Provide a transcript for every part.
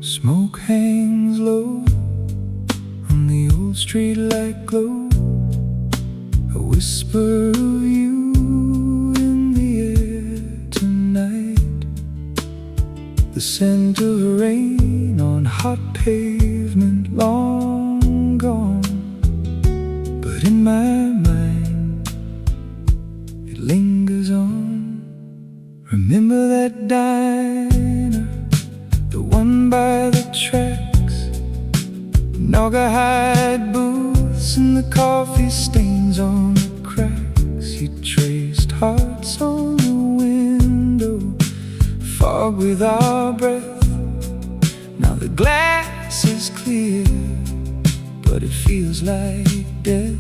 Smoke hangs low on the old streetlight glow, a whisper of you in the air tonight, the scent of rain on hot pavement long gone, but in my mind it lingers on. Remember that diner, the one by the tracks, Naugahyde booths and the coffee stains on the cracks. You traced hearts on the window, fog with our breath. Now the glass is clear, but it feels like death.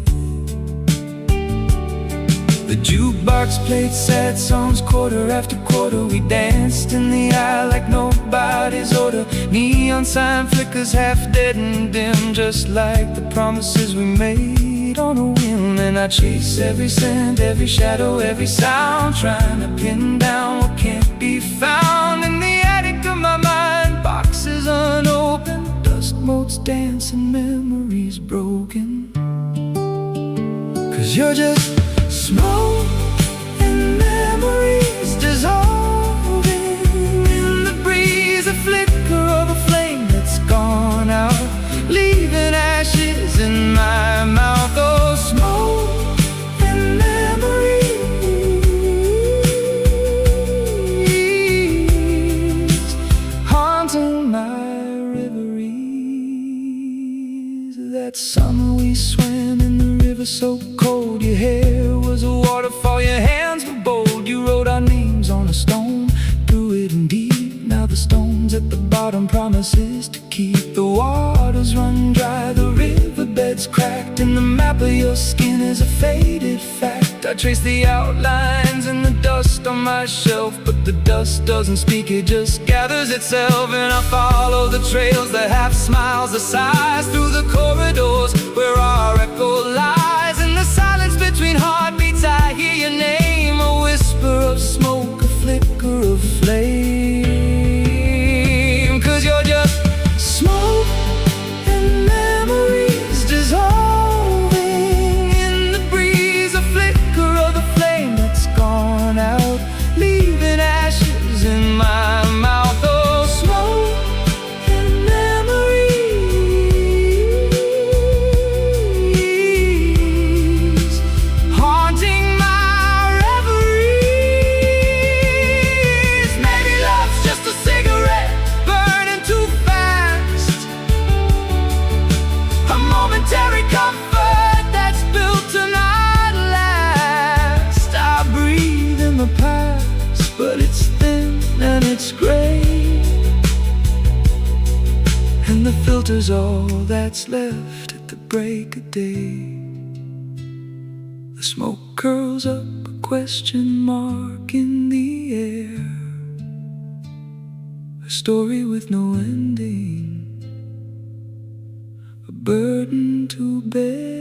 The jukebox played sad songs quarter after quarter. We danced in the aisle like nobody's order. Neon sign flickers half dead and dim, just like the promises we made on a whim. And I chase every scent, every shadow, every sound, trying to pin down what can't be found. In the attic of my mind, boxes unopened, dust motes dancing, memories broken. 'Cause you're just smoke and memories dissolving in the breeze, a flicker of a flame that's gone out, leaving ashes in my mouth. Oh, smoke and memories haunting my reveries. That summer we swam in the river so cold, your hair was a waterfall, your hands were bold. You wrote our names on a stone, threw it in deep. Now the stone's at the bottom, promises to keep. The waters run dry, the riverbed's cracked, and the map of your skin is a faded fact. I trace the outlines in the dust on my shelf, but the dust doesn't speak, it just gathers itself. And I follow the trails, the half smiles, the sighs, through the corridors where our echo lies. In the silence between heartbeats I hear your name, a whisper of smoke, a flicker of flame. 'Cause you're just smoke and memories dissolving in the breeze, a flicker of a flame that's gone out, leaving ashes in my mouth. Oh, smoke and memories haunting my reveries. Maybe love's just a cigarette burning too fast, a momentary comfort that's built to not last. I breathe in the past, but it's thin and it's gray, and the filter's all that's left at the break of day. The smoke curls up, a question mark in the air, a story with no ending, a burden to bear.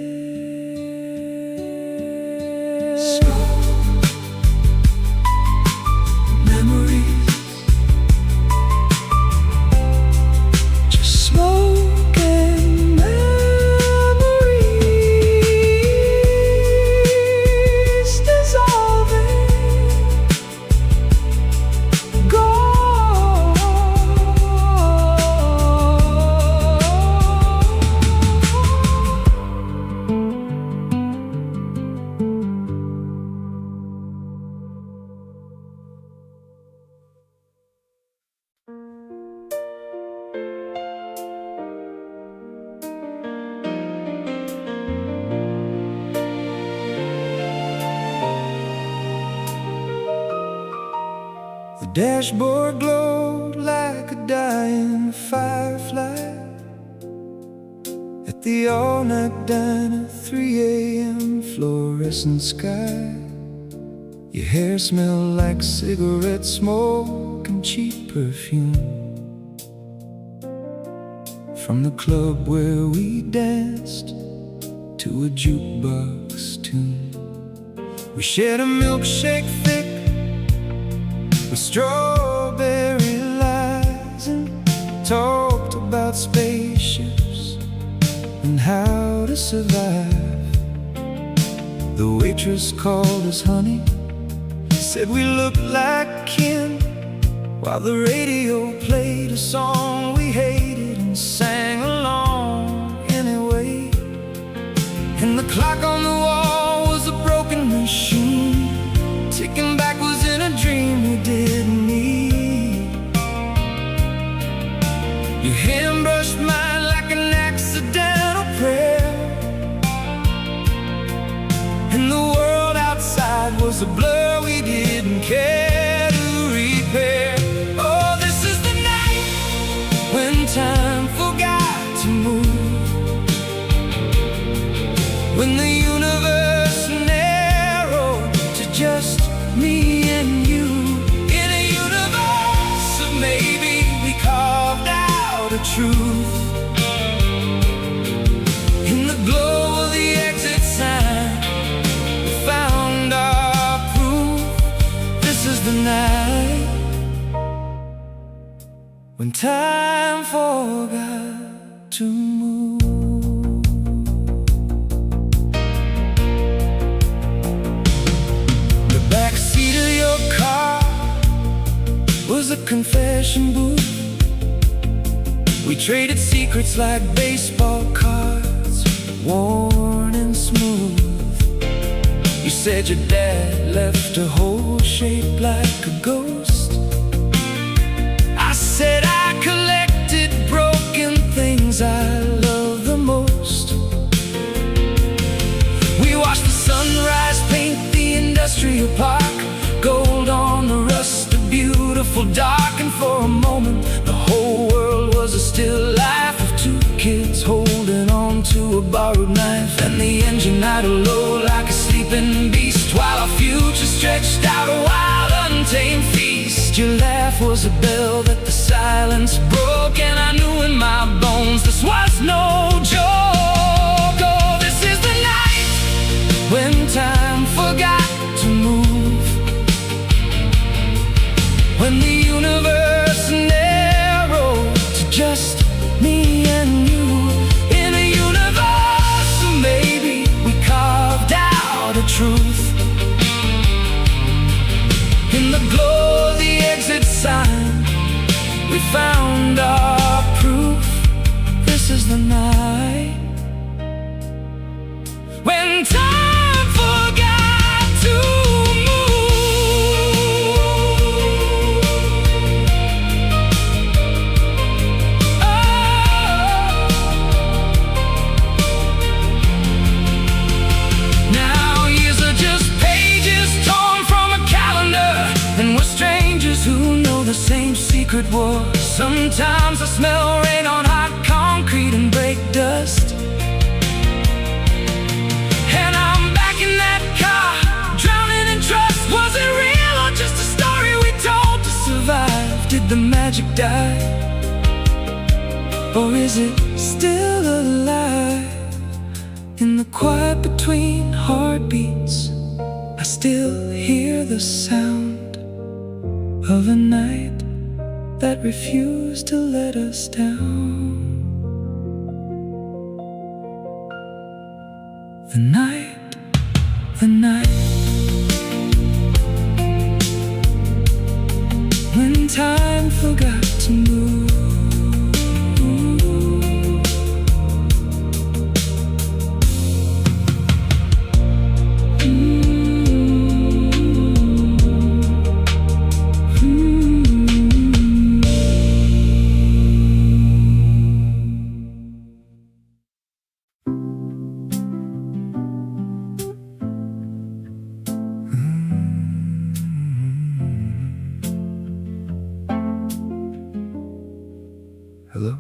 Smoke, memories, just smoke and memories dissolving, gone. The dashboard glowed like a dying firefly at the all-night diner, 3 a.m. fluorescent sky. Your hair smelled like cigarette smoke and cheap perfume from the club where we danced to a jukebox tune. We shared a milkshake thick with strawberry lies and talked about spaceships and how to survive. The waitress called us honey, said we looked like kin, while the radio played a song we hated and sang along anyway. And the clock on the wall was a broken machine, ticking backwards in a dream we didn't need. Your hand brushed mine like an accidental prayer, and the world outside was a blur we didn't care to repair. Oh, this is the night when time forgot to move, when the universe narrowed to just me and you. In a universe of maybe, we carved out a truth. In the glow of the exit sign, we found our proof. This is the night when time forgot to move. The backseat of your car was a confession booth. We traded secrets like baseball cards, worn and smooth. You said your dad left a hole shaped like a ghost. I said I collected broken things I love the most. We watched the sunrise paint the industrial park, gold on the rust, a beautiful dark. And for a moment the whole world was a still life of two kids holding on to a borrowed knife. And the engine idled low like a sleeping beast, while our future stretched out a wild untamed feast. Your laugh was a bell that the silence broke, and I knew in my bones this was no joke. Oh, this is the night when time forgot to move, when the universe narrowed to just me and you. In a universe of maybe, we carved out a truth. In the glow of the exit sign, we found our proof. This is the night when time forgot to the same secret war. Sometimes I smell rain on hot concrete and brake dust, and I'm back in that car, drowning in trust. Was it real or just a story we told to survive? Did the magic die, or is it still alive? In the quiet between heartbeats, I still hear the sound of a night that refused to let us down. The night when time forgot to move. Hello?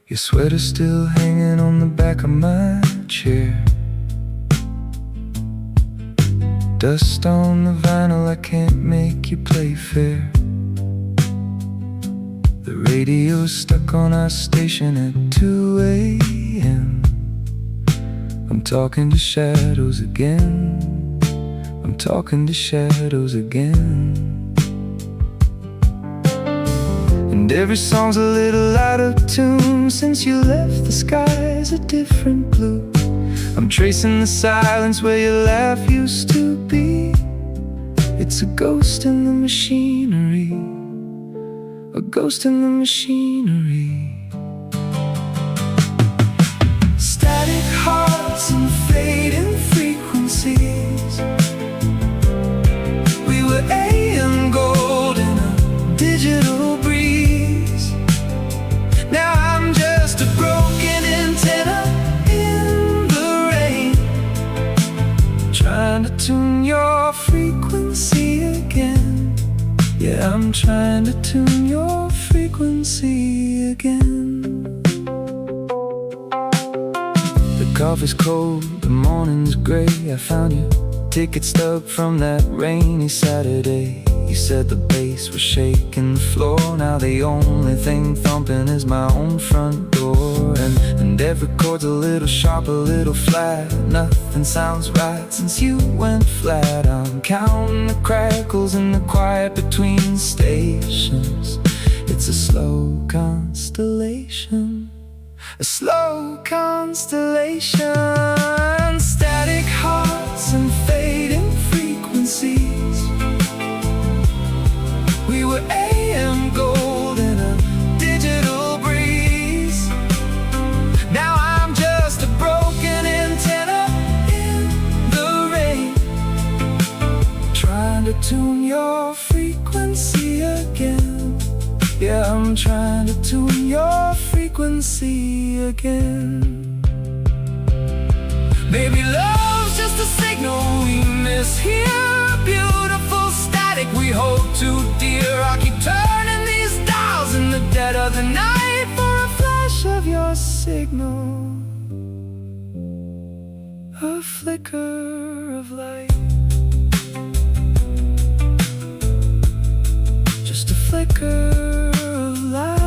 Your sweater's still hanging on the back of my chair. Dust on the vinyl, I can't make you play fair. The radio's stuck on our station at 2 a.m. I'm talking to shadows again. I'm talking to shadows again. And And every song's a little out of tune. Since you left, the sky's a different blue. I'm tracing the silence where your laugh used to be. It's a ghost in the machinery, a ghost in the machinery. Static hearts and fading frequencies. We were AM gold in a digital breeze. Now I'm just a broken antenna in the rain, trying to tune your frequency again. Yeah, I'm trying to tune your frequency again. The coffee's cold, the morning's gray. I found your ticket stub from that rainy Saturday. You said the bass was shaking the floor. Now the only thing thumping is my own front door. And every chord's a little sharp, a little flat. Nothing sounds right since you went flat. I'm counting the crackles in the quiet between stations. It's a slow constellation, a slow constellation. Static hearts and fading frequencies. We were AM gold in a digital breeze. Now I'm just a broken antenna in the rain, trying to tune your frequency again. Yeah, I'm trying to tune your frequency again. Maybe love's just a signal we mishear. Beautiful static we hold too dear. I keep turning these dials in the dead of the night for a flash of your signal, a flicker of light, just a flicker of light.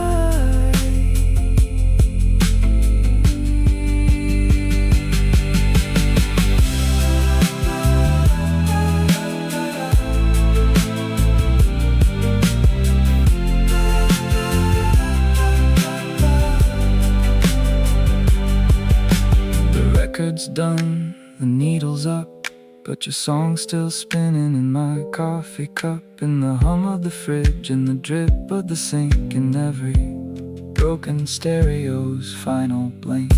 Record's done, the needle's up, but your song's still spinning in my coffee cup. In the hum of the fridge and the drip of the sink, and every broken stereo's final blink.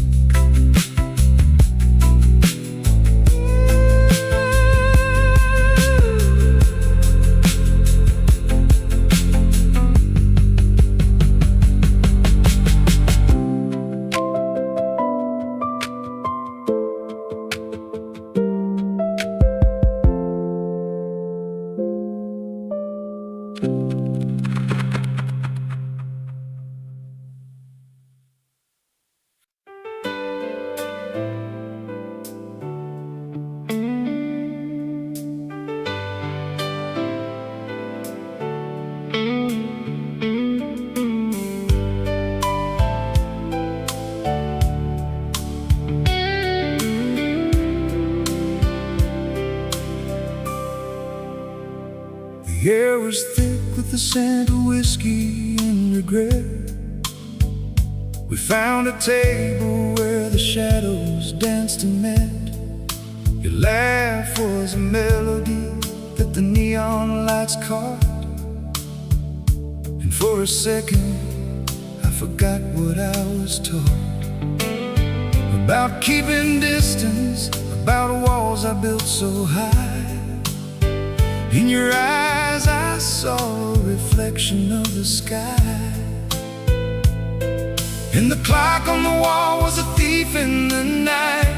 The air was thick with the scent of whiskey and regret. We found a table where the shadows danced and met. Your laugh was a melody that the neon lights caught. And for a second I forgot what I was taught about keeping distance, about walls I built so high. In your eyes I saw a reflection of the sky, and the clock on the wall was a thief in the night,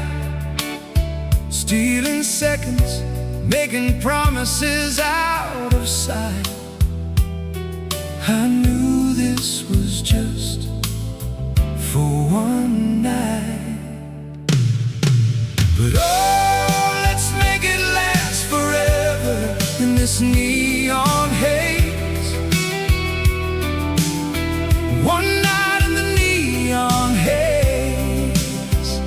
stealing seconds, making promises out of sight. I knew this was just for one night, but oh, let's make it last forever in this neon haze. One night in the neon haze,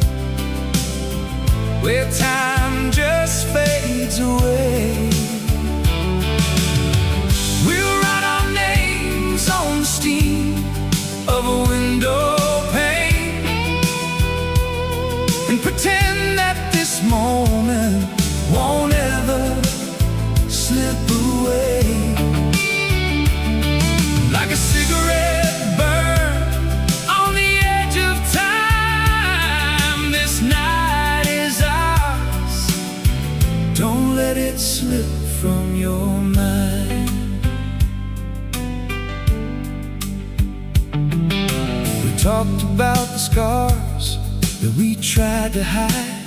where time just fades away. We'll write our names on the steam talked about the scars that we tried to hide,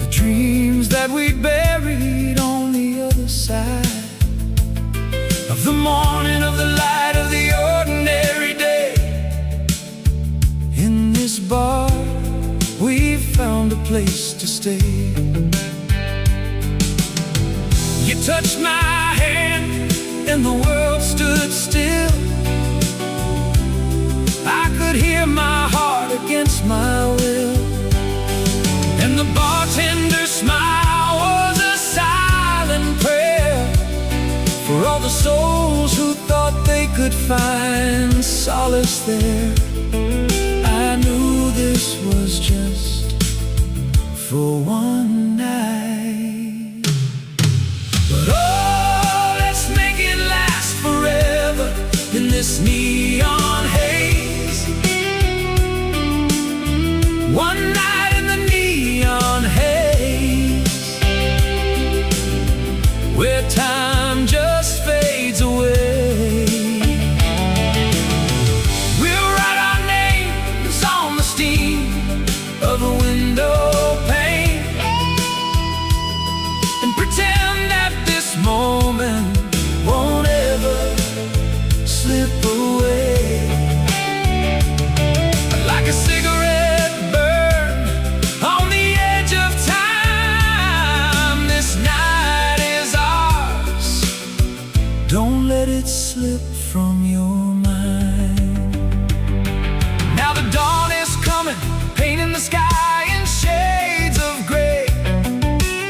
the dreams that we buried on the other side of the morning, of the light of the ordinary day. In this bar we found a place to stay. You touched my hand and the world stood still. I could hear my heart against my will, and the bartender's smile was a silent prayer for all the souls who thought they could find solace there. I knew this was just for one night, but oh, let's make it last forever in this neon haze. One night in the neon haze, where time just fades away. We'll write our names on the steam of a window pane and pretend that this moment won't ever slip away. Like a cigarette burned on the edge of time, this night is ours. Don't let it slip from your mind. Now the dawn is coming, painting the sky in shades of gray,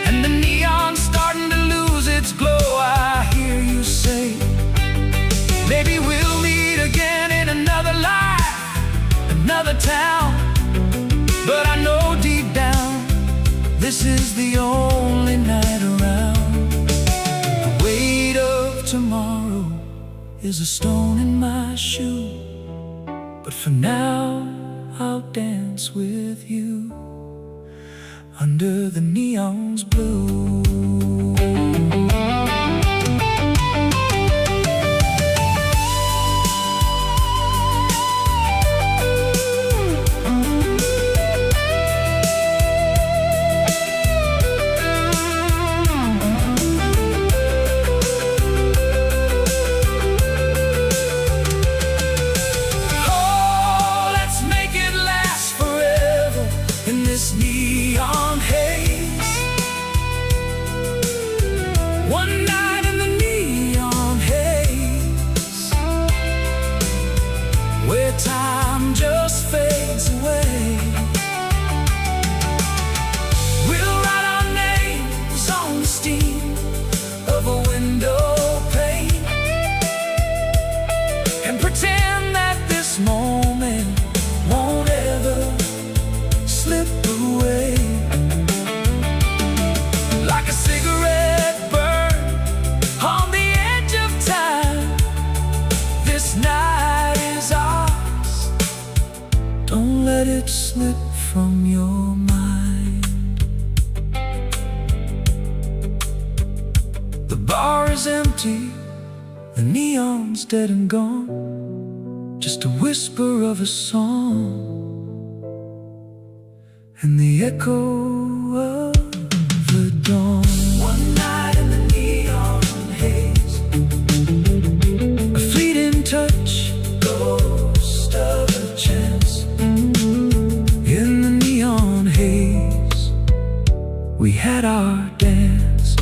and the neon's starting to lose its glow. I hear you say, maybe we'll meet again in another life, another town. But I know deep down, this is the only night around. The weight of tomorrow is a stone in my shoe, but for now I'll dance with you under the neon's blue. Neon haze, one night in the neon haze, where time just fades away. We'll write our names on the steam of a window pane and pretend that this moment won't ever slip away. Like a cigarette burned on the edge of time, this night is ours. Don't let it slip from your mind. The bar is empty, the neon's dead and gone, just a whisper of a song and the echo of the dawn. One night in the neon haze, a fleeting touch, ghost of a chance. In the neon haze, we had our dance.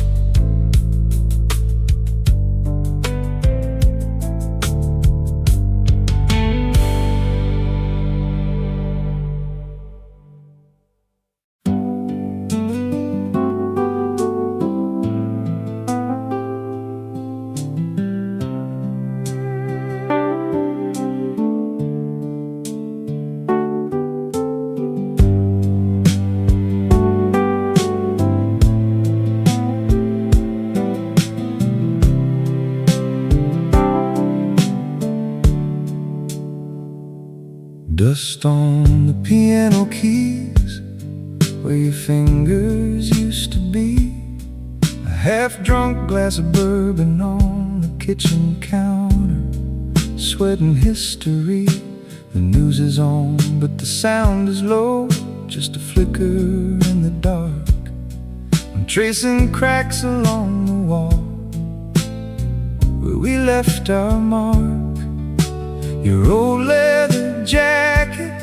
Dust on the piano keys, where your fingers used to be. A half-drunk glass of bourbon on the kitchen counter, sweating history. The news is on, but the sound is low, just a flicker in the dark. I'm tracing cracks along the wall where we left our mark. Your old leather jacket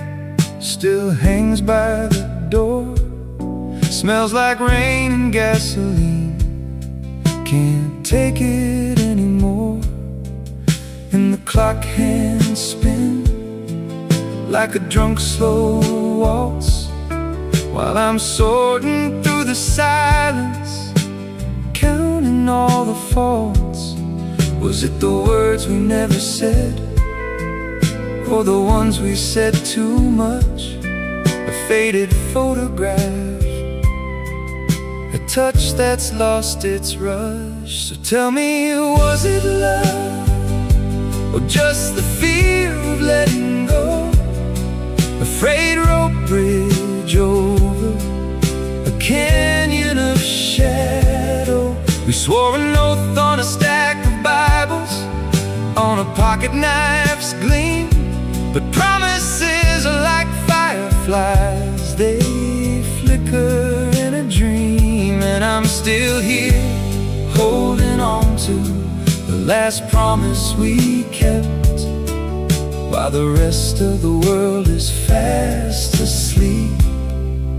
still hangs by the door. Smells like rain and gasoline. Can't take it anymore. And the clock hands spin like a drunk slow waltz, while I'm sorting through the silence, counting all the faults. Was it the words we never said, or the ones we said too much? A faded photograph, a touch that's lost its rush. So tell me, was it love, or just the fear of letting go? A frayed rope bridge over a canyon of shadow. We swore an oath on a stack of Bibles, on a pocket knife's gleam. But promises are like fireflies, they flicker in a dream. And I'm still here, holding on to the last promise we kept, while the rest of the world is fast asleep.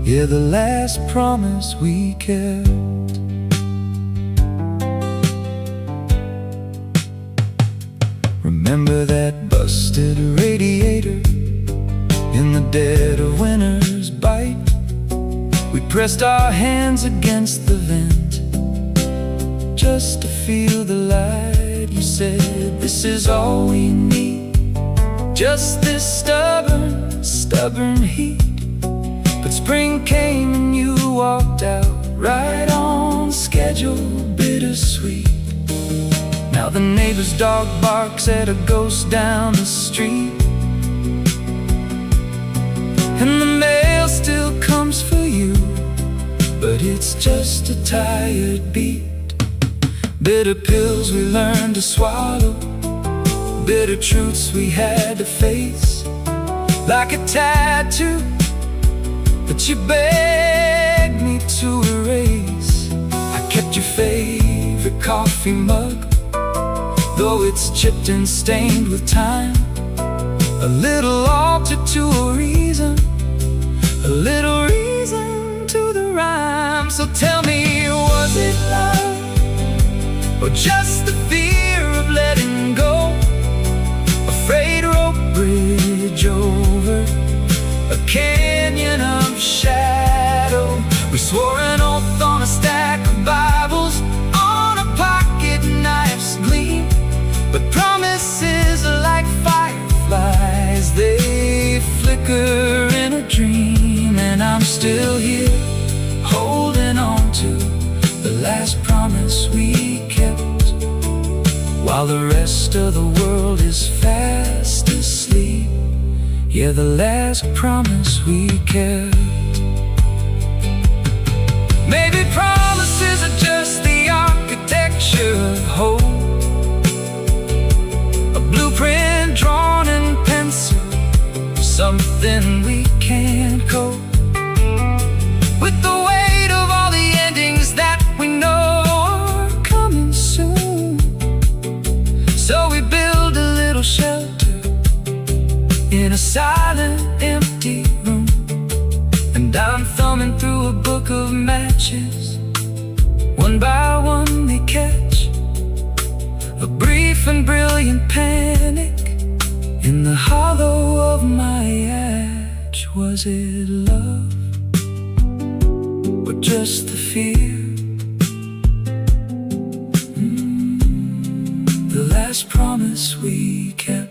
Yeah, the last promise we kept. Remember that busted radiator in the dead of winter's bite? We pressed our hands against the vent just to feel the light. You said, this is all we need, just this stubborn heat. But spring came and you walked out, right on schedule, bittersweet. Now the neighbor's dog barks at a ghost down the street, and the mail still comes for you, but it's just a tired beat. Bitter pills we learned to swallow, bitter truths we had to face, like a tattoo that you begged me to erase. I kept your favorite coffee mug, though it's chipped and stained with time. A little altar to a reason, a little reason to the rhyme. So tell me, was it love, or just the fear of letting go? A frayed rope bridge over a canyon of shadow. We swore an oath on a stack of Bibles, on a pocket knife's gleam. But promises are like fireflies, they flicker in a dream. And I'm still here, holding on to the last promise we kept, while the rest of the world is fast asleep. Yeah, the last promise we kept. Maybe promises are just the architecture of hope, a blueprint drawn in pencil, something we can't cope with, the weight of all the endings that we know are coming soon. So we build a little shelter in a silent, empty room, and I'm thumbing through a book of matches. One by one they catch a brief and brilliant panic in the hollow of my edge. Was it love, or just the fear? The last promise we kept.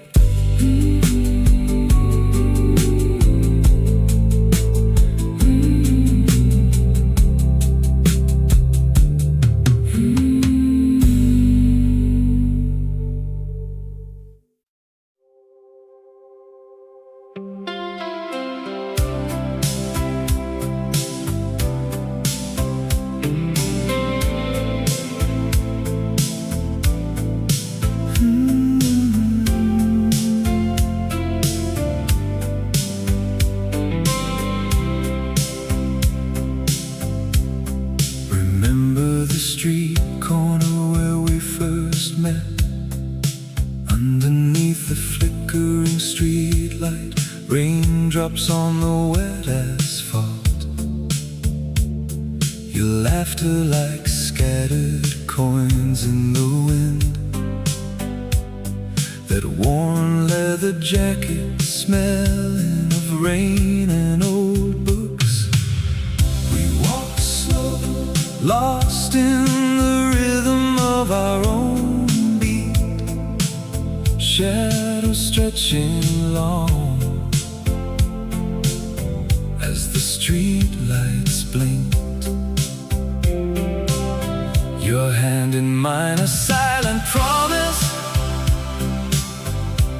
streetlight, raindrops on the wet asphalt. Your laughter like scattered coins in the wind. That worn leather jacket smelling of rain and old books. We walk slow, lost in the rhythm of our own beat. Shadows stretching long as the street lights blinked. Your hand in mine, a silent promise.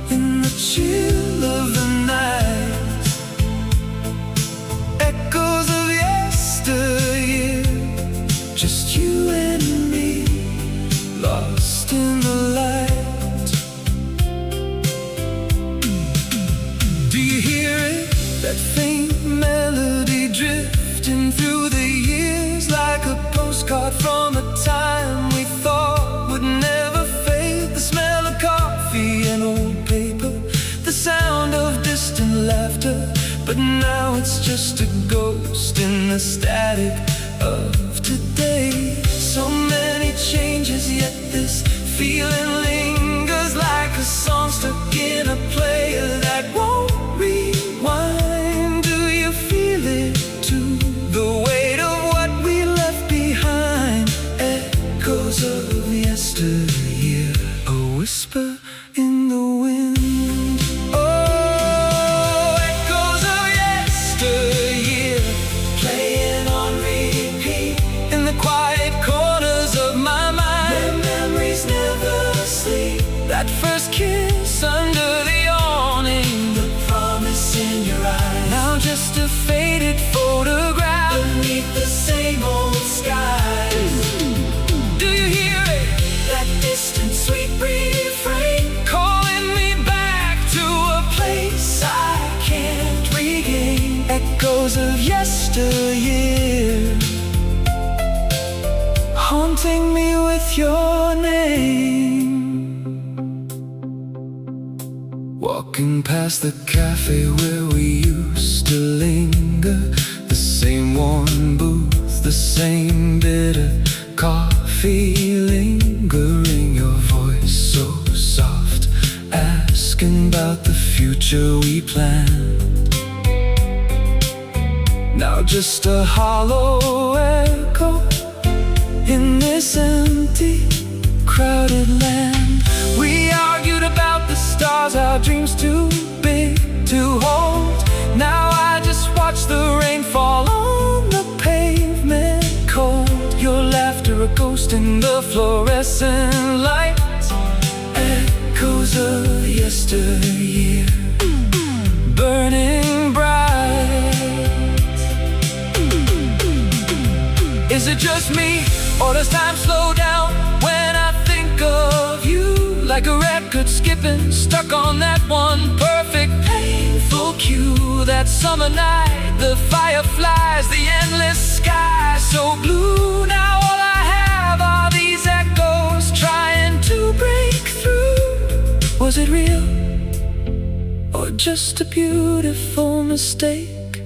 In the chill of the night, echoes of yesteryear, just you and me, lost in the light. Do you hear it? That faint melody drifting through the years, like a postcard from a time we thought would never fade. The smell of coffee and old paper, the sound of distant laughter, but now it's just a ghost in the static of today. So many changes, yet this feeling lingers like a song stuck in a player that won't rewind. Do you feel it too? The weight of what we left behind, echoes of yesteryear, a whisper in the wind. Oh, echoes of yesteryear, playing on repeat in the quiet corners of my mind, where memories never sleep. That first kiss under the awning, the promise in your eyes, now just a faded photograph beneath the same old skies. Do you hear it? That distant sweet refrain, calling me back to a place I can't regain. Echoes of yesteryear, haunting me with your name. Walking past the cafe where we used to linger, the same worn booth, the same bitter coffee lingering. Your voice so soft, asking about the future we planned. Now just a hollow echo in this empty, crowded land. We argued about the stars, our dreams too big to hold. Now I just watch the rain fall on the pavement cold. Your laughter a ghost in the fluorescent light, echoes of yesteryear, burning bright. Is it just me, or does time slow down when I think of you? Like a record skipping, stuck on that one perfect painful cue. That summer night, the fireflies, the endless sky so blue. Now all I have are these echoes trying to break through. Was it real, or just a beautiful mistake,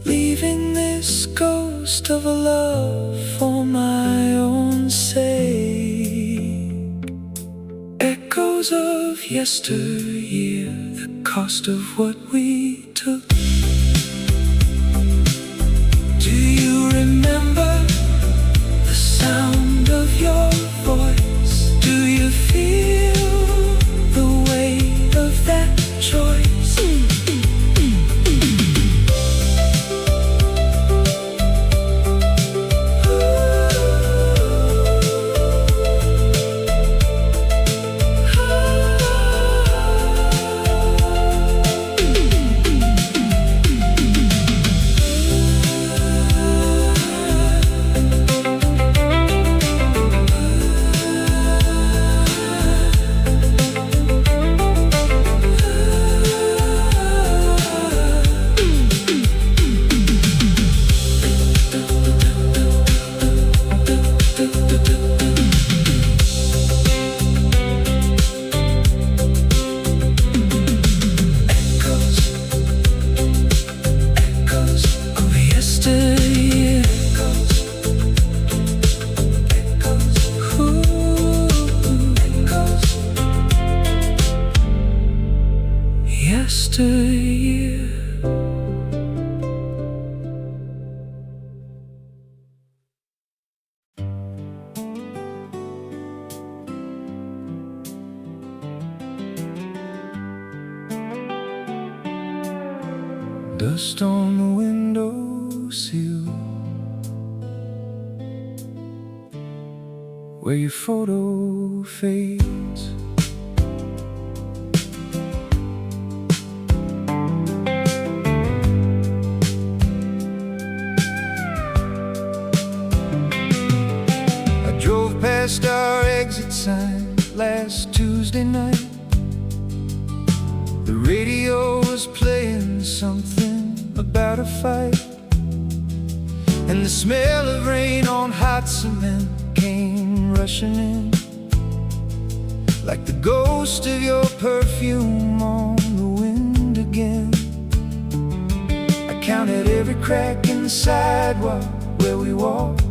leaving this ghost of a love for my own sake? Echoes of yesteryear, the cost of what we took. Do you remember the sound of your voice? Do you feel the weight of that choice? yesteryear. Dust on the windowsill, where your photo fades. I drove past our exit sign last Tuesday night. The radio was playing something about a fight, and the smell of rain on hot cement came rushing in, like the ghost of your perfume on the wind again. I counted every crack in the sidewalk where we walked,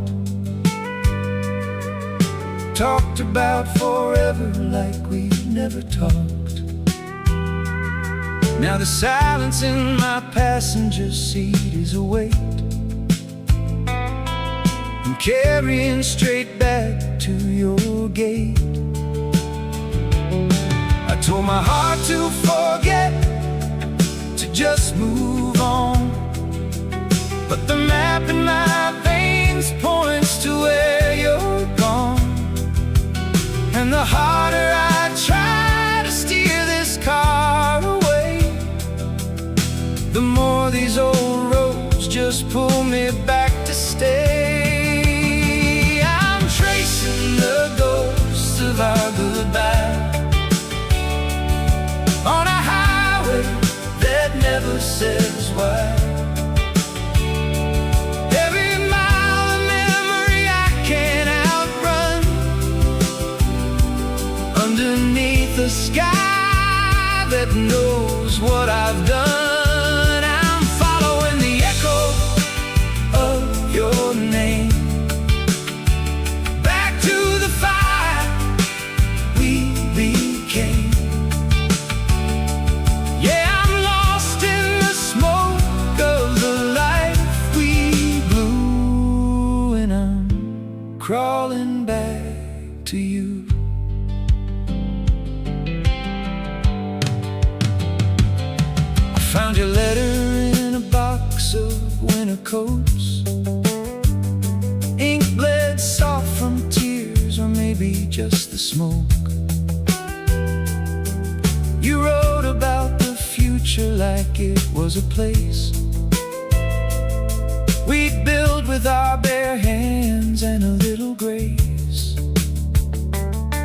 talked about forever like we never talked. Now the silence in my passenger seat is a weight I'm carrying straight back to your gate. I told my heart to forget, to just move on, but the map in my veins points to where you're gone. And the harder I try to steer this car away, the more these old roads just pull me back to stay. I'm tracing the ghosts of our goodbye on a highway that never says why. Every mile of memory I can't outrun, underneath a sky that knows what I've done. Your name back to the fire we became. Yeah, I'm lost in the smoke of the life we blew, and I'm crawling back to you. I found your letter in a box of winter coats, ink bled soft from tears, or maybe just the smoke. You wrote about the future like it was a place we'd build with our bare hands and a little grace.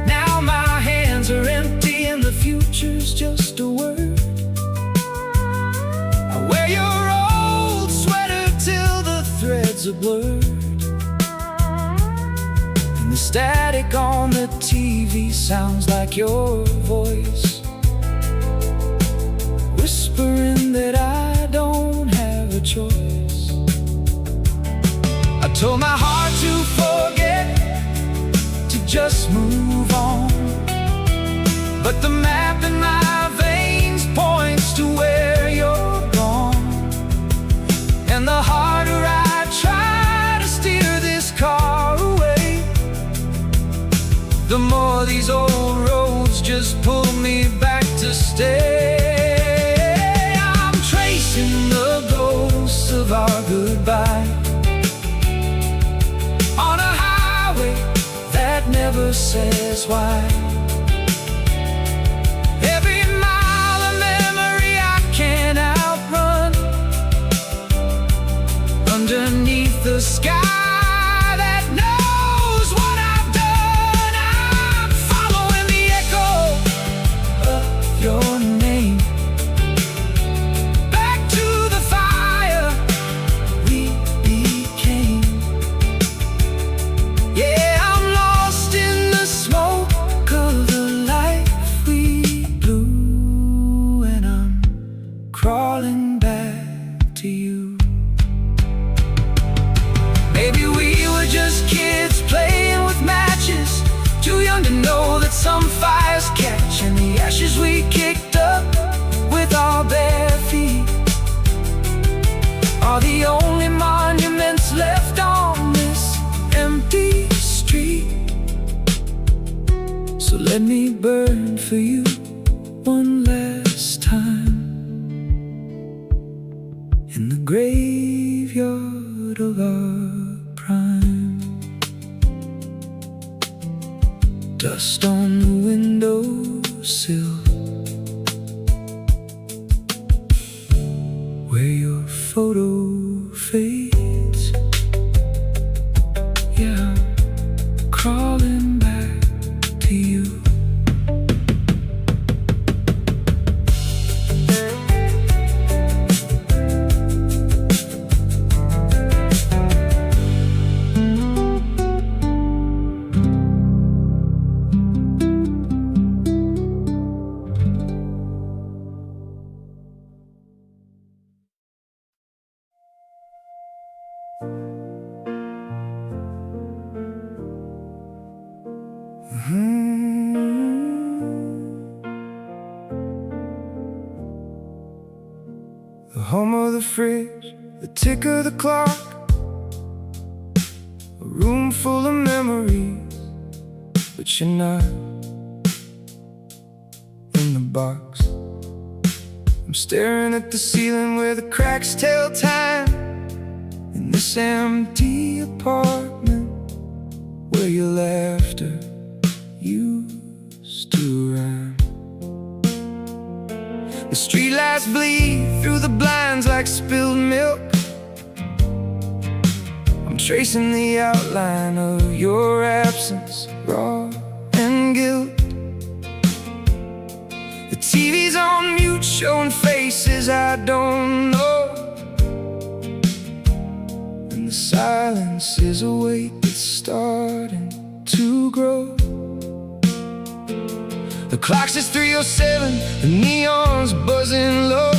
Now my hands are empty and the future's just a word. I wear your old sweater till the threads are blurred, the static on the TV sounds like your voice, whispering that I don't have a choice. I told my heart to forget, to just move on, but the map in my veins points to where you're gone. And the harder I try to steer this car away, the more these old roads just pull me back to stay. I'm tracing the ghosts of our goodbye on a highway that never says why. Every mile of memory I can't outrun, underneath the sky that knows what I've done. I'm following the echo of your name back to the fire we became. Yeah, I'm lost in the smoke of the life we blew, and I'm crawling back to you. Maybe we were just kids playing with matches, too young to know that some fires catch, and the ashes we kicked up with our Let me burn for you one last time in the graveyard of our prime. Dust on the windowsill where your photo fades. Yeah, crawling back to you. The home of the fridge, the tick of the clock, a room full of memories, but you're not in the box. I'm staring at the ceiling where the cracks tell time, in this empty apartment where your laughter used to rhyme. The streetlights bleed through the blinds like spilled milk. I'm tracing the outline of your absence, raw and guilt. The TV's on mute, showing faces I don't know, and the silence is a weight that's starting to grow. The clock says 3:07, the neon's buzzing low.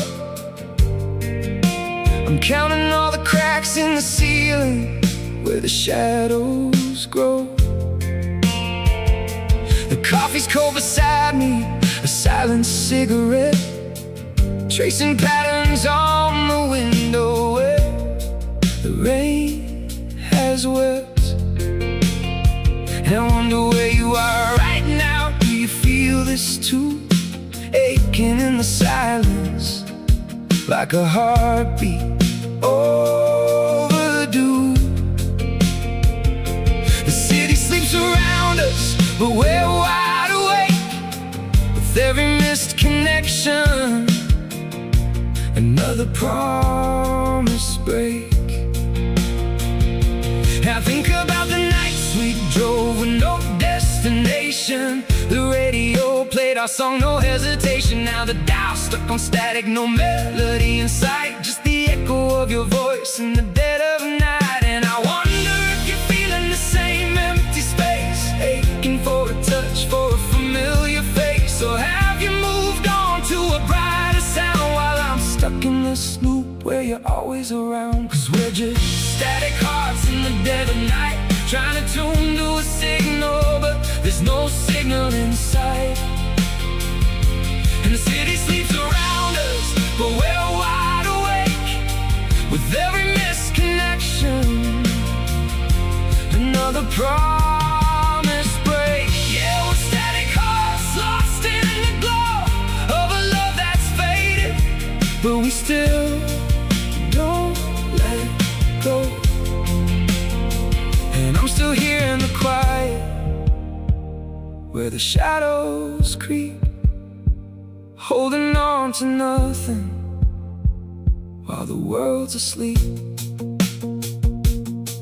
I'm counting all the cracks in the ceiling where the shadows grow. The coffee's cold beside me, a silent cigarette, tracing patterns on the window where the rain has wept. And I wonder where you are right now. You feel this too, aching in the silence, like a heartbeat overdue. The city sleeps around us, but we're wide awake, with every missed connection, another promise break. I think about the nights we drove with no destination. The radio played our song, no hesitation. Now the dial stuck on static, no melody in sight, just the echo of your voice in the dead of night. And I wonder if you're feeling the same empty space, aching for a touch, for a familiar face. Or have you moved on to a brighter sound while I'm stuck in this loop where you're always around? 'Cause we're just static hearts in the dead of night, trying to tune to a signal, but there's no signal inside. And the city sleeps around us, but we're wide awake, with every misconnection, another promise break. Yeah, we're static hearts, lost in the glow of a love that's faded, but we still don't let go. And I'm still here in the quiet, where the shadows creep, holding on to nothing while the world's asleep.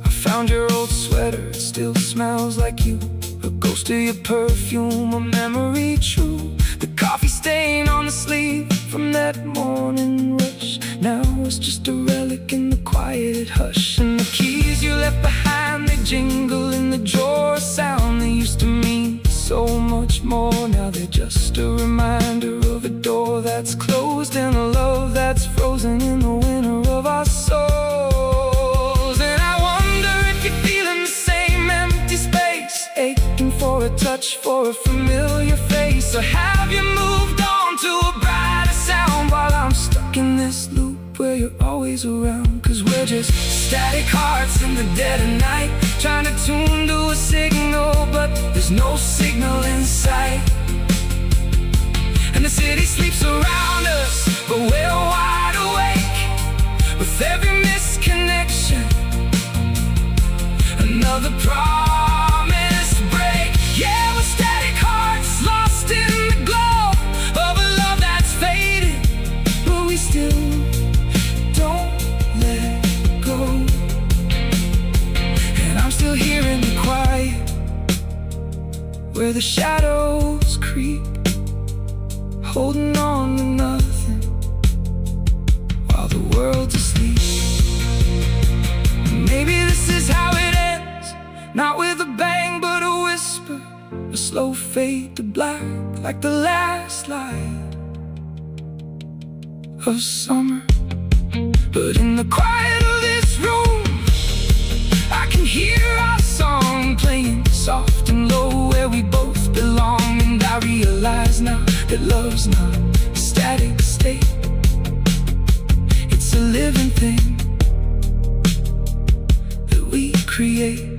I found your old sweater, it still smells like you, a ghost of your perfume, a memory true. The coffee stain on the sleeve from that morning rush, now it's just a relic in the quiet hush. And the keys you left behind, they jingle in the drawer, a sound they used to mean so much more. Now they're just a reminder of a door that's closed, and a love that's frozen in the winter of our souls. And I wonder if you're feeling the same empty space, aching for a touch, for a familiar face. Or have you moved on to a brighter sound while I'm stuck in this loop hope where you're always around. Cause we're just static hearts in the dead of night, trying to tune to a signal, but there's no signal in sight. And the city sleeps around us, but we're wide awake. With every misconnection, another promise break. Yeah, we're static hearts, lost in the glow of a love that's faded, but we still don't let go. And I'm still here in the quiet, where the shadows creep, holding on to nothing while the world's asleep. Maybe this is how it ends, not with a bang but a whisper, a slow fade to black, like the last light of summer. But in the quiet of this room, I can hear our song playing soft and low, where we both belong. And I realize now that love's not a static state, it's a living thing that we create.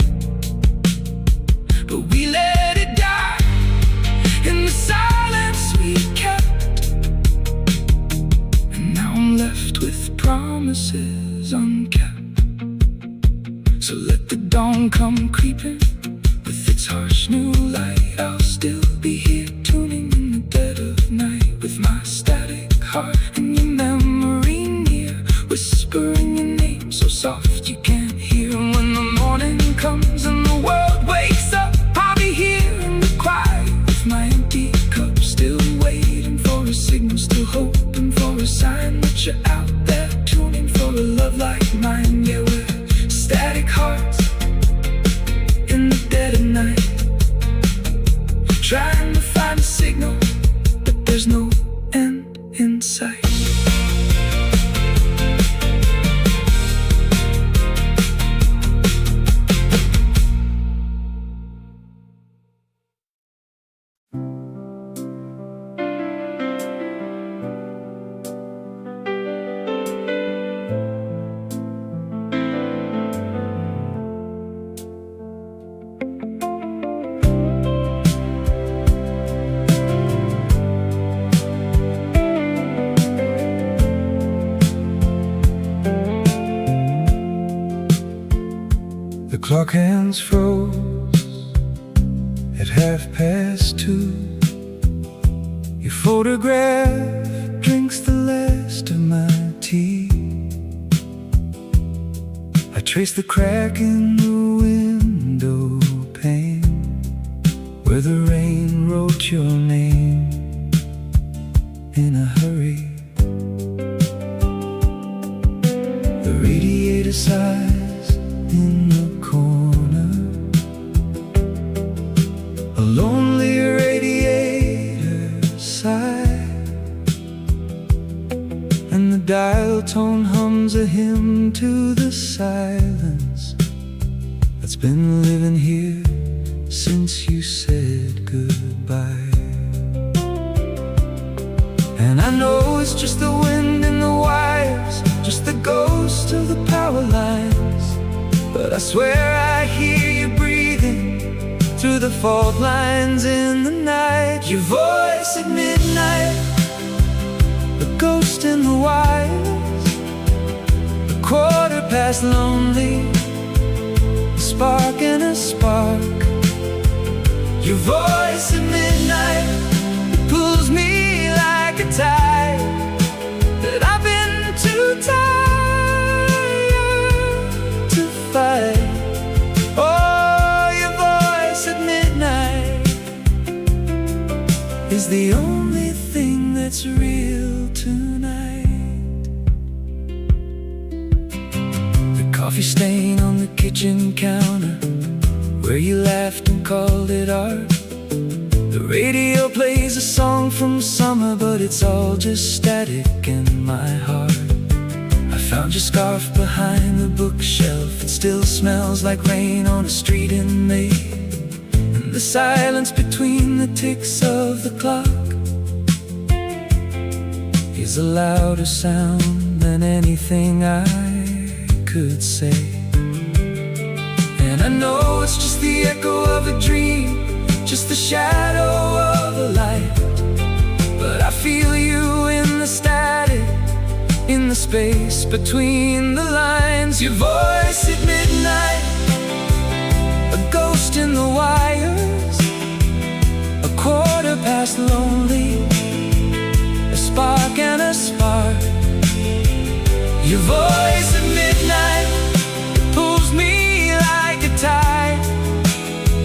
But we let it die in the silence we kept, and now I'm left with promises unkept. So let the dawn come creeping with its harsh new light. I'll still be here tuning in the dead of night, with my static heart and your memory near, whispering your name so soft you can't hear. And when the morning comes and the world wakes up, I'll be here in the quiet with my empty cup, still waiting for a signal, still hoping for a sign that you're out there tuning for a love like mine. Yeah, we're static hearts in the dead of night, trying to find a signal, but there's no end in sight. The clock hands froze at 2:30. Your photograph drinks the last of my tea. I trace the crack in the window pane, where the rain wrote your name in a hurry. The radiator sighs in the corner, a lonely radiator sigh, and the dial tone hums a hymn to the silence that's been living here since you said goodbye. And I know it's just the wind in the wires, just the ghost of the power lines, but I swear I hear you breathing through the fault lines in the night. Your voice at midnight, the ghost in the wires, a 1/4 lonely, a spark and a spark. Your voice at midnight, it pulls me like a tide that I've been too tired to fight. Oh, your voice at midnight is the only thing that's real tonight. The coffee stain on the kitchen counter, where you laughed and called it art. The radio plays a song from summer, but it's all just static in my heart. I found your scarf behind the bookshelf, it still smells like rain on a street in May. And the silence between the ticks of the clock is a louder sound than anything I could say. And I know it's just the echo of a dream, just the shadow of a light, but I feel you in the static, in the space between the lines. Your voice at midnight, a ghost in the wires, a quarter past lonely, a spark and a spark. Your voice at midnight pulls me like a tide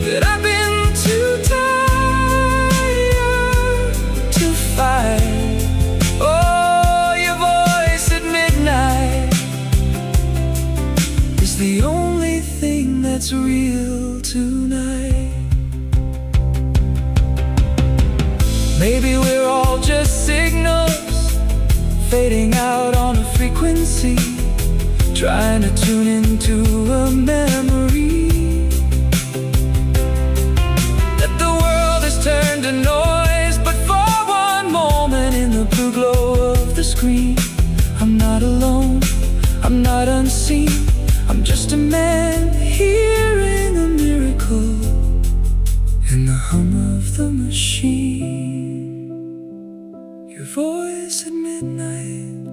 that I've been too tired to fight. Oh, your voice at midnight is the only thing that's real tonight. Maybe we're all just signals fading out on a frequency, trying to tune into a memory that the world has turned to noise. But for one moment in the blue glow of the screen, I'm not alone, I'm not unseen, I'm just a man hearing a miracle in the hum of the machine. Your voice at midnight,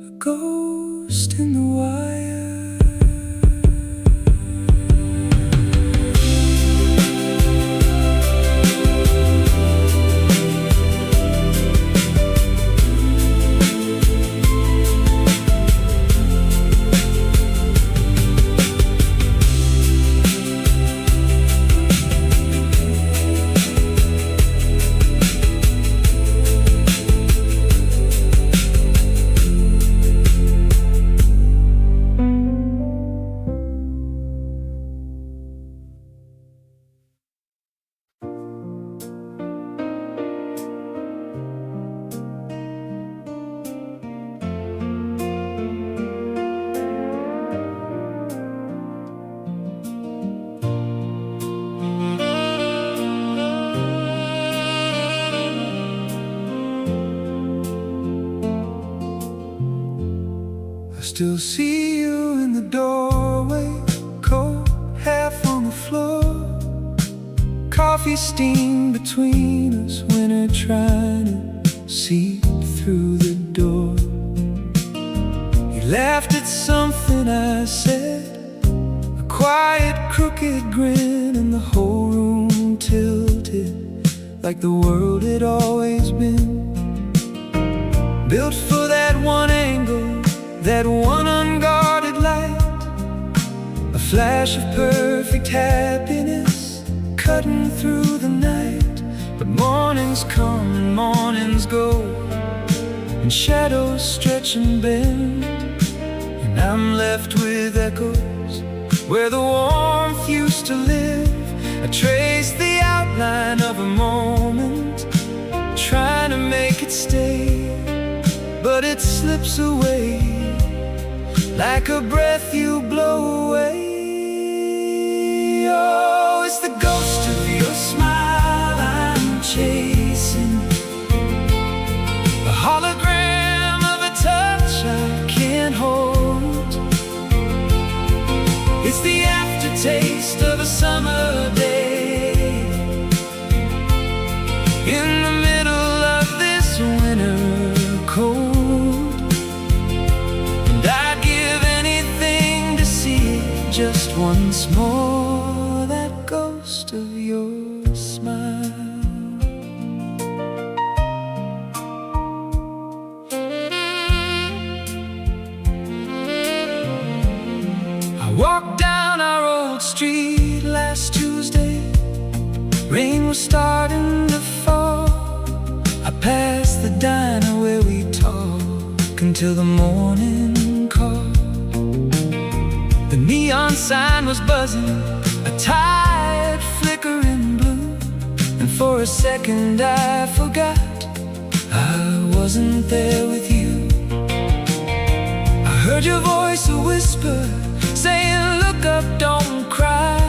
a ghost in the wire. Still see you in the doorway, coat half on the floor, coffee steam between us, winter trying to seep through the door. You laughed at something I said, a quiet crooked grin, and the whole room tilted like the world had always been, built for that one angle, that one unguarded light, a flash of perfect happiness cutting through the night. But mornings come and mornings go, and shadows stretch and bend, and I'm left with echoes where the warmth used to live. I trace the outline of a moment, trying to make it stay, but it slips away like a breath you blow away. Oh, it's the ghost of your smile I'm chasing, a hologram of a touch I can't hold. It's the aftertaste of a summer day in the middle of this winter cold. Just once more, that ghost of your smile. I walked down our old street last Tuesday, rain was starting to fall. I passed the diner where we talk until the morning call. The neon sign was buzzing, a tired flickering blue, and for a second I forgot I wasn't there with you. I heard your voice a whisper, saying look up, don't cry.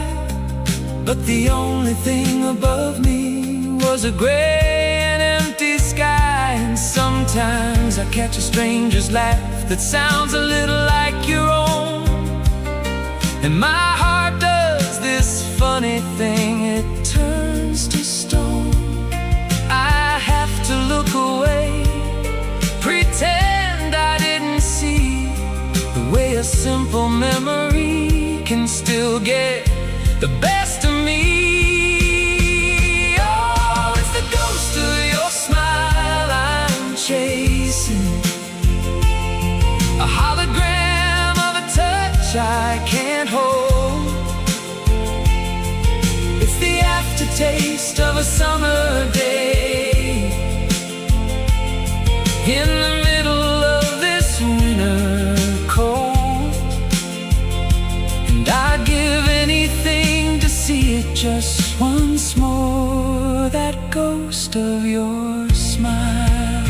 But the only thing above me was a gray and empty sky, And sometimes I catch a stranger's laugh that sounds a little like your own, and my heart does this funny thing, it turns to stone. I have to look away, pretend I didn't see the way a simple memory can still get the best of me. Oh, it's the ghost of your smile I'm chasing, a hologram of a touch I can't hold. It's the aftertaste of a summer day in the middle of this winter cold, and I'd give anything to see it just once more, that ghost of your smile.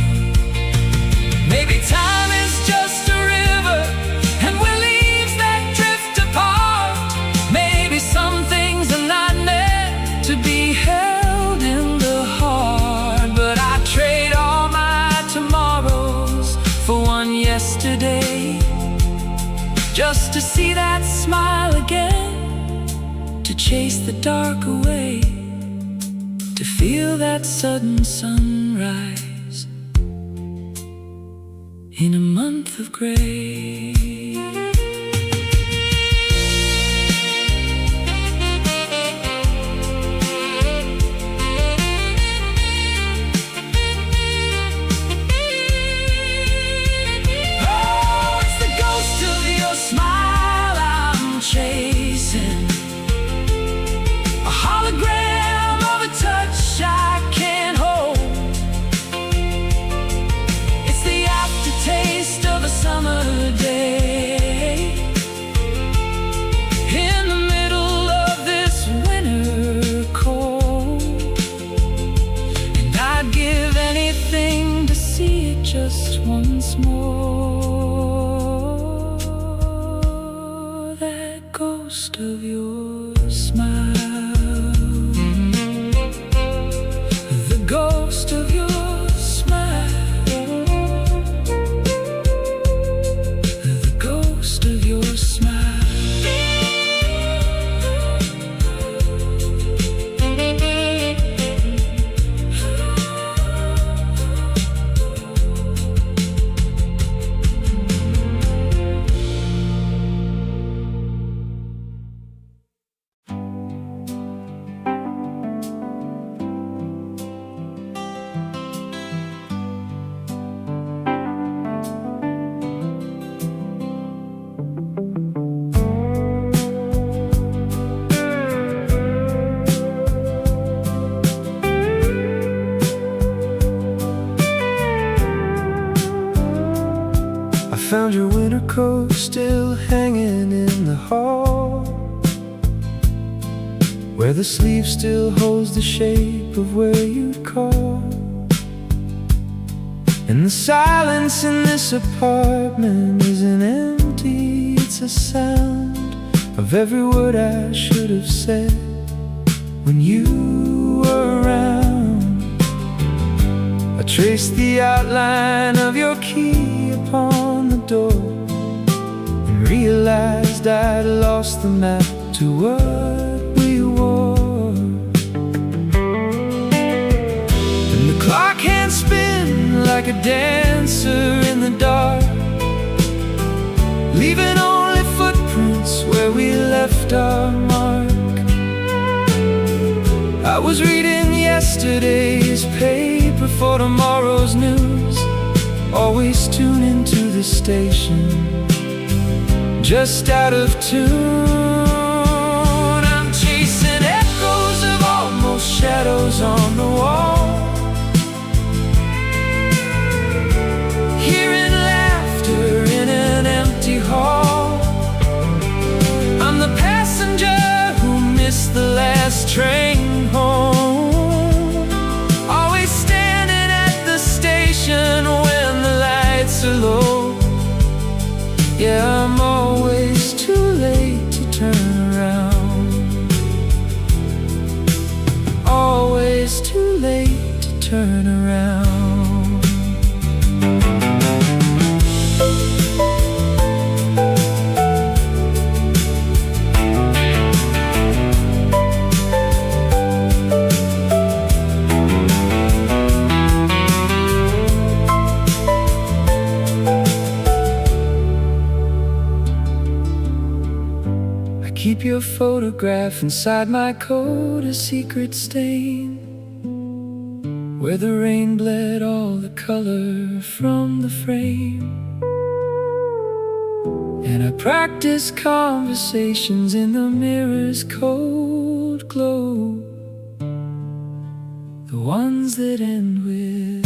Maybe time is just a river and we're leaves that drift apart. Maybe some things are not meant to be held in the heart, but I trade all my tomorrows for one yesterday, just to see that smile again, to chase the dark away, to feel that sudden sunrise in a month of gray. Oh, it's the ghost of your smile I'm chasing, a hologram of a touch I can't hold. It's the aftertaste of a summer day in the middle of this winter cold, and I'd give anything to see it just once more, that ghost of your smile, the ghost of your smile, the ghost of your smile. I found your winter coat still hanging in the hall, where the sleeve still holds the shape of where you'd call. And the silence in this apartment isn't empty, it's a sound of every word I should have said when you were around. I traced the outline of your key upon the door and realized I'd lost the map to what we wore. And the clock hands spin like a dancer in the dark, leaving only footprints where we left our mark. I was reading yesterday's paper for tomorrow's news, always tune into the station, just out of tune. I'm chasing echoes of almost shadows on the wall, hearing laughter in an empty hall. I'm the passenger who missed the last train home, always standing at the station when the lights are low. Yeah, I'm always too late to turn around, always keep your photograph inside my coat, a secret stain where the rain bled all the color from the frame. And I practice conversations in the mirror's cold glow, the ones that end with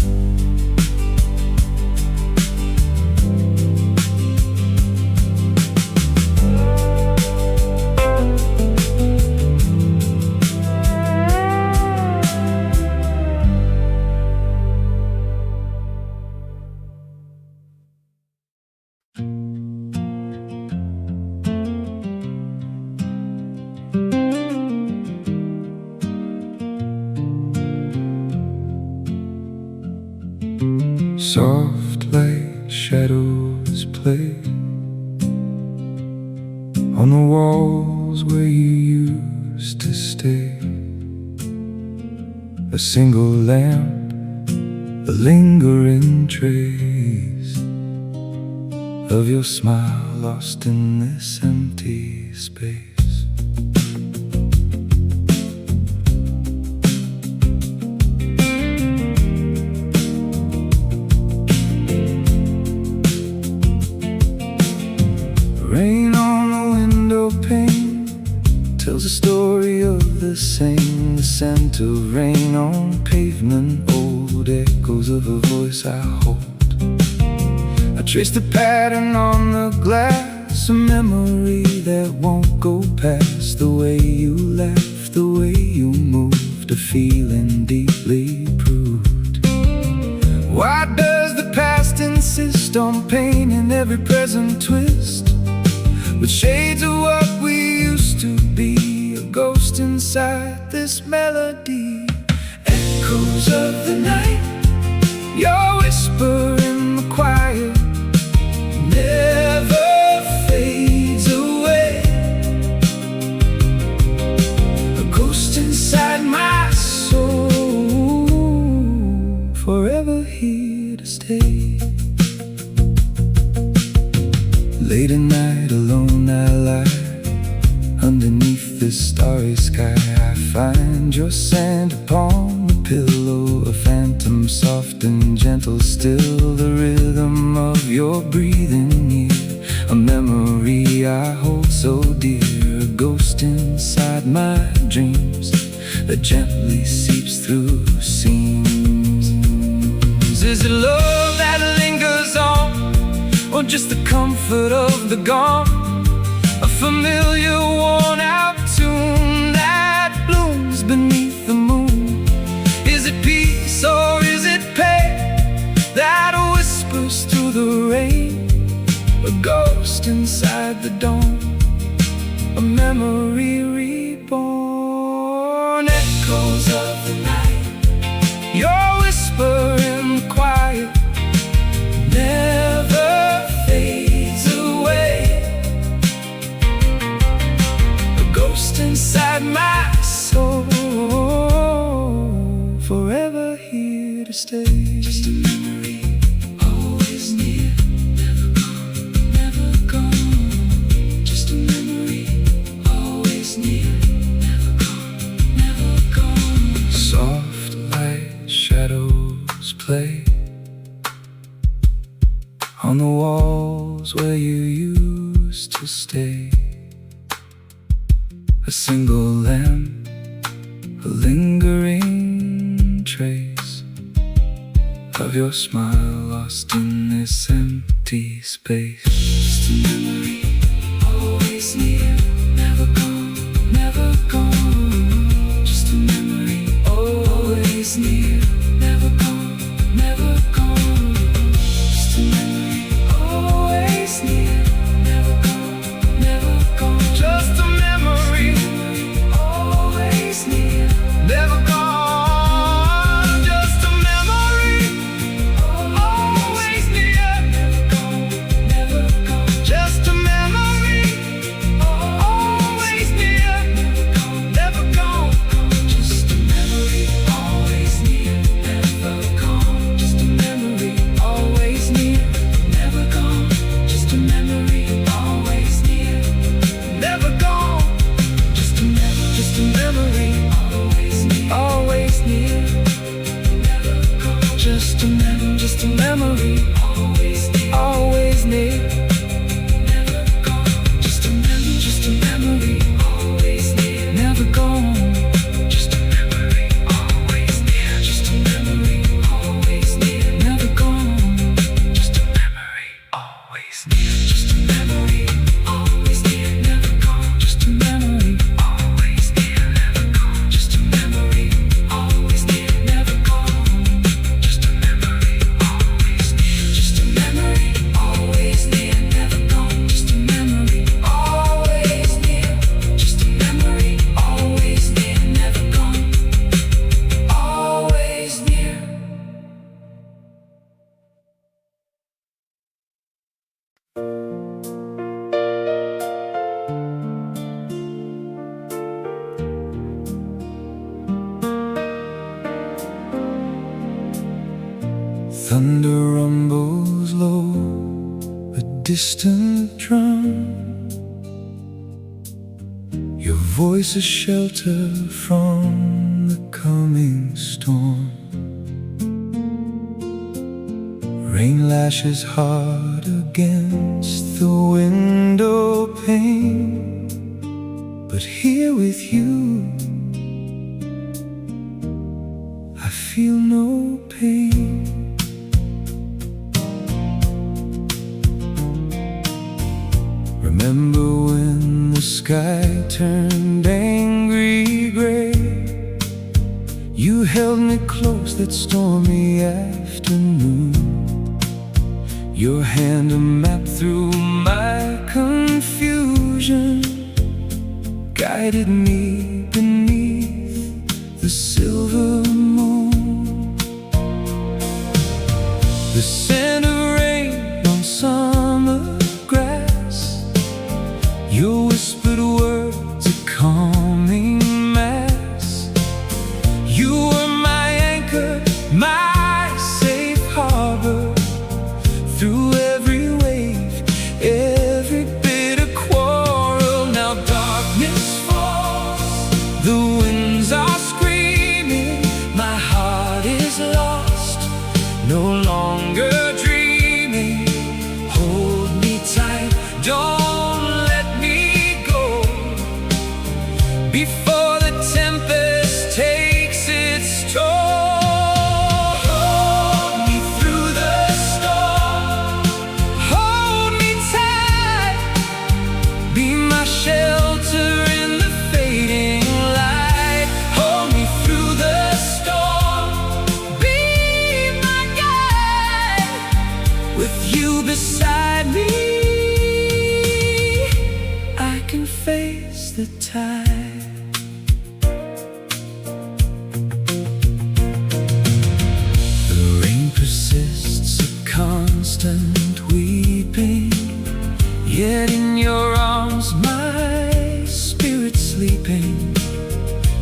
soft light shadows play on the walls where you used to stay. A single lamp, a lingering trace of your smile lost in this empty space. Rain on the window pane tells a story of the same. The scent of rain on pavement, old echoes of a voice I hold. I trace the pattern on the glass, a memory that won't go past. The way you laughed, the way you moved, a feeling deeply proved. Why does the past insist on pain in every present twist? With shades of what we used to be, a ghost inside this melody. Echoes of the night, your whisper in the quiet never fades away. A ghost inside my soul, forever here to stay. Late at night, alone I lie underneath the starry sky. I find your scent upon the pillow, a phantom soft and gentle still, the rhythm of your breathing here, a memory I hold so dear, a ghost inside my dreams that gently seeps through seams. Is it love that lingers on, or just the comfort of the gone? A familiar worn-out tune that blooms beneath the moon. Is it peace or is it pain that whispers through the rain? A ghost inside the dawn, a memory reborn. Echoes of the night, your whisper in the quiet never fades away. A ghost inside my soul, forever here to stay. Just a memory, always near, never gone, never gone. Just a memory, always near, never gone, never gone. Soft light shadows play on the walls where you used to stay. A single lamp, a lingering trace of your smile lost in this empty space. Just a memory, always near, never gone, never gone. Just a memory, always near, never gone, never gone. Just a memory, always near, never gone, never gone. Just a memory, always near, never gone. Just a memory, always near, never gone, never gone. Just a memory, always near, never gone, just a memory, always near, never gone, just a memory, always near, never gone, just a memory, always near, never gone, just a memory, always near, just a memory, always near, never gone, just a memory, always near, just a memory, always near, never gone, always near. Thunder rumbles low, a distant drum. Your voice is shelter from the coming storm. Rain lashes hard against the window pane, but here with you, I feel no pain. Remember when the sky turned angry gray? You held me close that stormy afternoon. Your hand a map through my confusion, guided me beneath the silver moon. The scent of rain on summer grass, your whispered words a calming mass. You were my anchor, my safe harbor, through every wave, every bitter quarrel. Now darkness falls, the winds are screaming, my heart is lost, no longer dreaming. Hold me tight, don't let me go, before the tempest takes its toll. Shelter in the fading light, hold me through the storm, be my guide. With you beside me, I can face the tide. The rain persists, a constant weeping, yet in your arms my spirit's sleeping.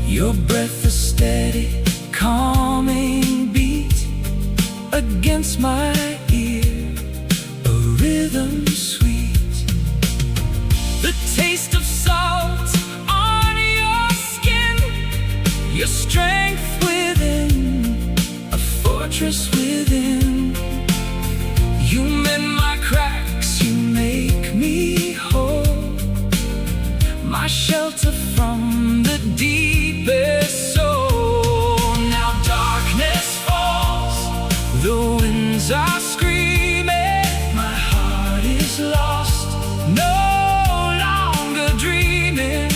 Your breath a steady, calming beat against my ear, a rhythm sweet. The taste of salt on your skin, your strength within, a fortress within. You mend my cracks, you make me whole, my shelter from the deepest soul. Now darkness falls, the winds are screaming, my heart is lost, no longer dreaming.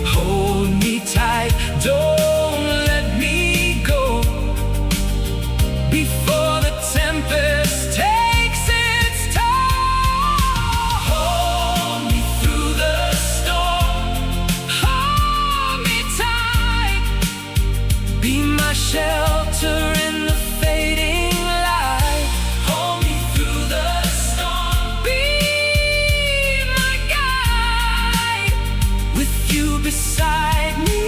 Hold me tight, don't let me go, before the tempest takes its toll. Hold me through the storm, hold me tight, be my shelter in the fading light. Hold me through the storm, be my guide. With you beside me,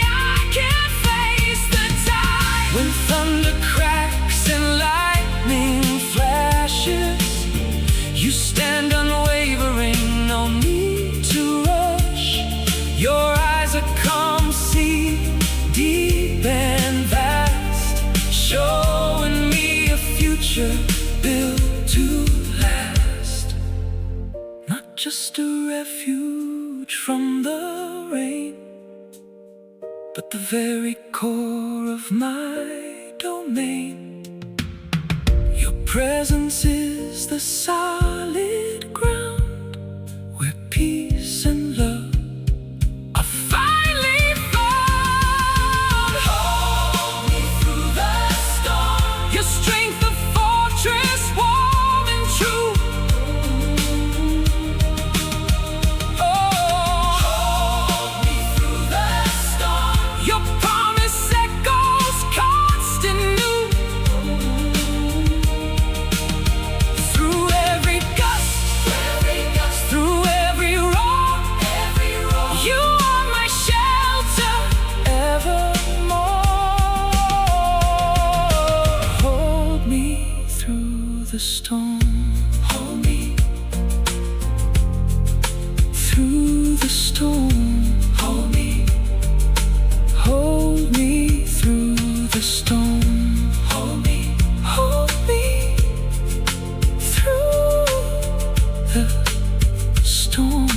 I can face the tide. When thunder cracks and lightning flashes, you stand unwavering, no need to rush. Your eyes are calm, see deep and vast, showing me a future built to last. Not just a refuge from the rain, but the very core of my domain. Your presence is the solid ground where peace and love are finally found. Hold me through the storm, your strength a fortress warm and true. Oh, hold me through the storm, your promise echoes constant new. Through every gust, through every roar, you are my shelter evermore. Hold me through the storm. Hold me through the storm. Hold me through the storm. Hold me through the storm.